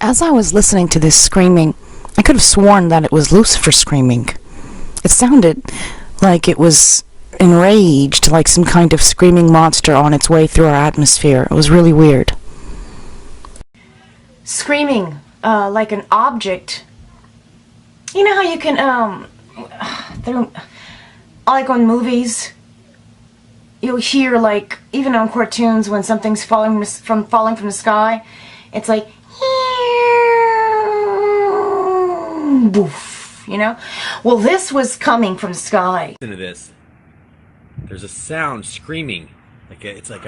As I was listening to this screaming, I could have sworn that it was Lucifer screaming. It sounded like it was enraged, like some kind of screaming monster on its way through our atmosphere. It was really weird. Screaming, like an object. You know how you can, like on movies, you'll hear, like, even on cartoons when something's falling from the sky, it's like, boof, you know? Well, this was coming from the sky. Listen to this. There's a sound screaming. It's like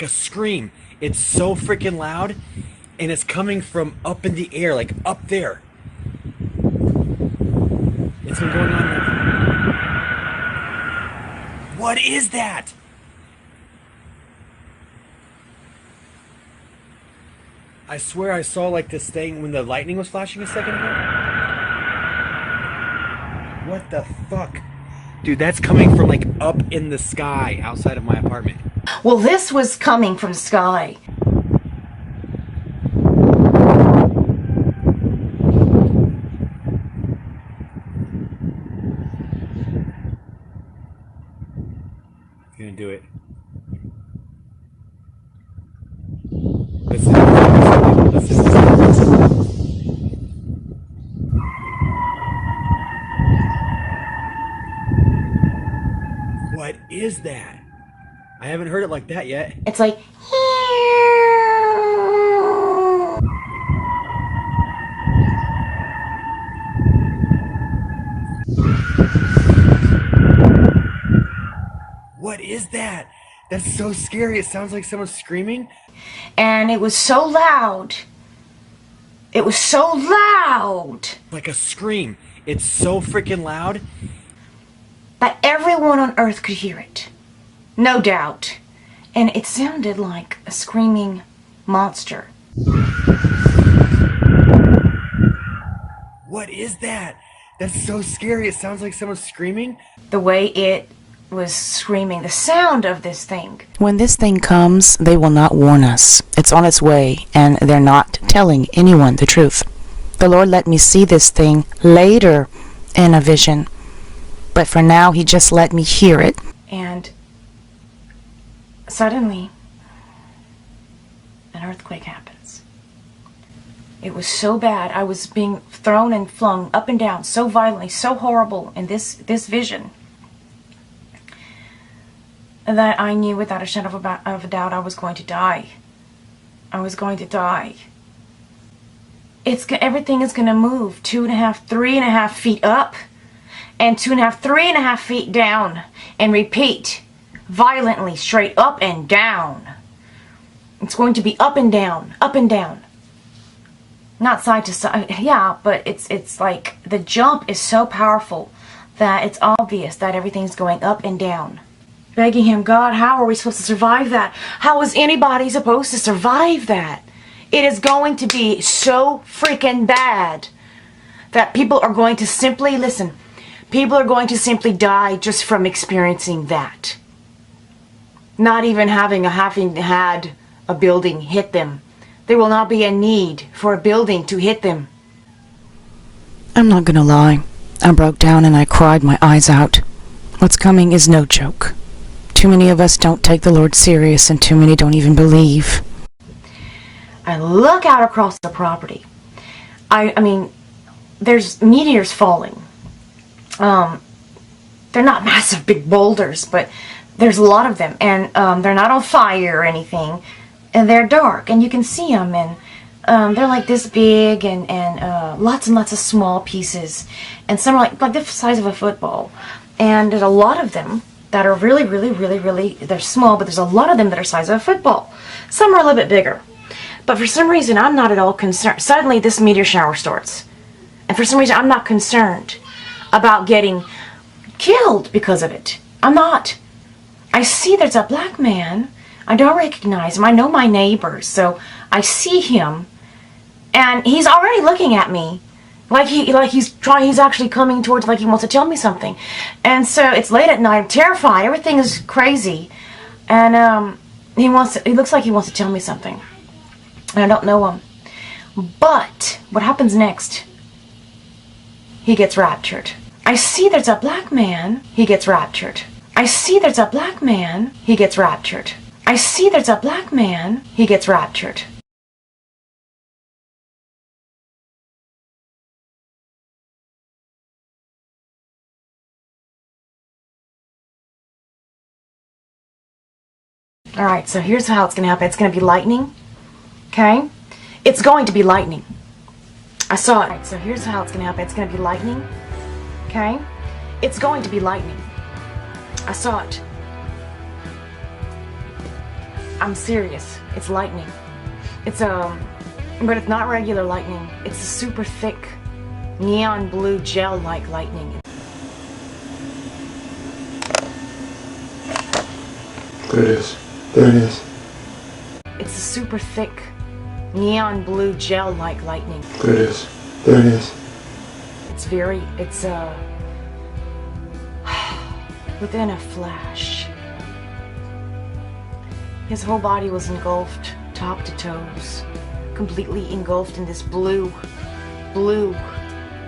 a scream. It's so freaking loud, and it's coming from up in the air, like up there. It's been going on. What is that? I swear I saw like this thing when the lightning was flashing a second ago. What the fuck? Dude, that's coming from like up in the sky outside of my apartment. Well, this was coming from the sky. You're gonna do it. Listen. What is that? I haven't heard it like that yet. It's like, what is that? That's so scary. It sounds like someone's screaming. and it was so loud. It was so loud Like a scream. It's so freaking loud. that everyone on earth could hear it. No doubt. And it sounded like a screaming monster. What is that? That's so scary. It sounds like someone's screaming. The way it was screaming, the sound of this thing. When this thing comes, they will not warn us. It's on its way, and they're not telling anyone the truth. The Lord let me see this thing later in a vision, but for now He just let me hear it. And suddenly, an earthquake happens. It was so bad. I was being thrown and flung up and down so violently, so horrible in this vision, that I knew without a shadow of a doubt I was going to die. I was going to die. Everything is going to move 2.5, 3.5 feet up, and 2.5, 3.5 feet down, and repeat violently, straight up and down. It's going to be up and down, up and down. Not side to side, yeah, but it's like the jump is so powerful that it's obvious that everything's going up and down. Begging Him, God, how are we supposed to survive that? How is anybody supposed to survive that? It is going to be so freaking bad that people are going to simply, listen, people are going to simply die just from experiencing that. Not even having had a building hit them. There will not be a need for a building to hit them. I'm not gonna lie. I broke down and I cried my eyes out. What's coming is no joke. Too many of us don't take the Lord serious, and too many don't even believe. I look out across the property. I mean, there's meteors falling. They're not massive big boulders, but there's a lot of them, and they're not on fire or anything, and they're dark, and you can see them, and they're like this big, and lots and lots of small pieces, and some are like the size of a football, and there's a lot of them that are really, they're small, but there's a lot of them that are the size of a football. Some are a little bit bigger. But for some reason, I'm not at all concerned. Suddenly, this meteor shower starts. And for some reason, I'm not concerned about getting killed because of it. I'm not. I see there's a black man. I don't recognize him. I know my neighbors. So I see him. And he's already looking at me. He's actually coming towards, like he wants to tell me something. And so it's late at night. I'm terrified. Everything is crazy. And he looks like he wants to tell me something. And I don't know him. But what happens next? He gets raptured. I see there's a black man. He gets raptured. I see there's a black man. He gets raptured. I see there's a black man. He gets raptured. Alright, so here's how it's going to happen. It's going to be lightning. Okay? It's going to be lightning. I saw it. Alright, so here's how it's going to happen. It's going to be lightning. Okay? It's going to be lightning. I saw it. I'm serious. It's lightning. It's but it's not regular lightning. It's a super thick neon blue gel-like lightning. There it is. There it is. It's a super thick neon blue gel-like lightning. There it is. There it is. It's within a flash. His whole body was engulfed, top to toes, completely engulfed in this blue,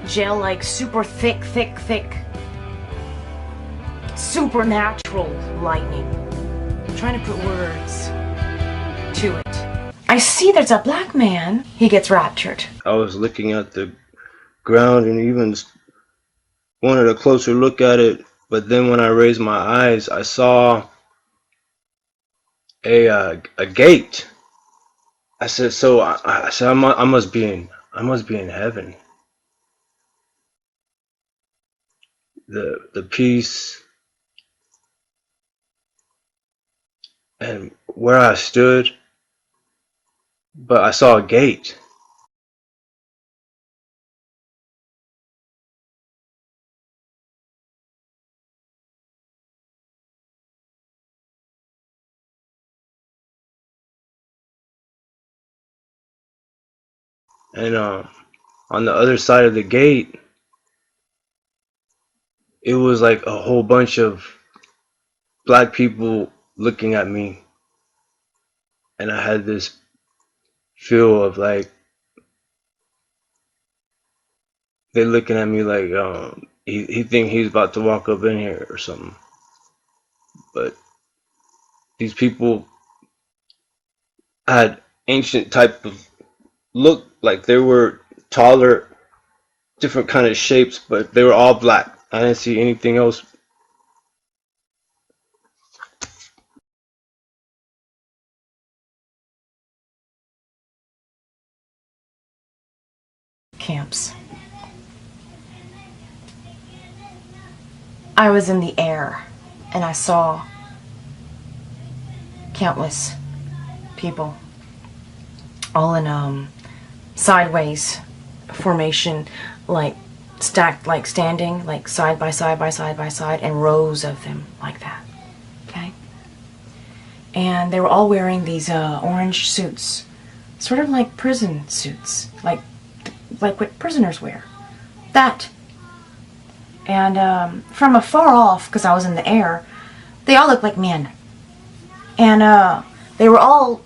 gel-like, super thick, supernatural lightning. I'm trying to put words to it. I see there's a black man. He gets raptured. I was looking at the ground and even wanted a closer look at it, but then when I raised my eyes, I saw a gate. I said, so I said, I must be in heaven. The peace and where I stood, but I saw a gate. And on the other side of the gate, it was like a whole bunch of black people looking at me. And I had this feel of like, they looking at me like he think he's about to walk up in here or something. But these people had ancient type of look, like they were taller, different kind of shapes, but they were all black. I didn't see anything else. Camps. I was in the air and I saw countless people all in sideways formation, like stacked, like standing, like side by side by side by side, and rows of them like that. Okay? And they were all wearing these orange suits, sort of like prison suits, like what prisoners wear. That. And from afar off, because I was in the air, they all looked like men. And they were all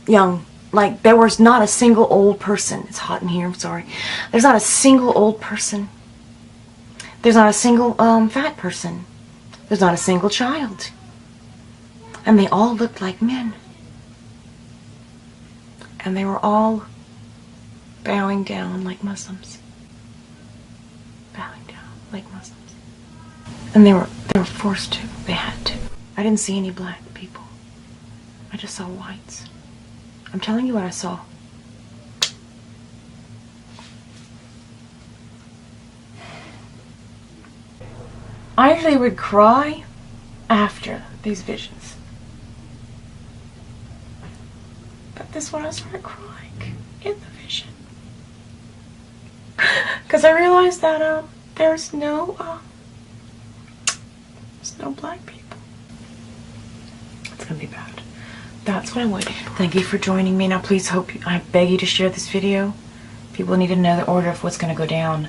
young. Like, there was not a single old person. It's hot in here, I'm sorry. There's not a single old person. There's not a single fat person. There's not a single child. And they all looked like men. And they were all bowing down like Muslims. Bowing down like Muslims. And they were forced to. They had to. I didn't see any black people. I just saw whites. I'm telling you what I saw. I usually would cry after these visions. But this one I started crying in the vision. Because I realized that there's no black people. It's gonna be bad. That's what I'm waiting for. Thank you for joining me. Now please I beg you to share this video. People need to know the order of what's going to go down.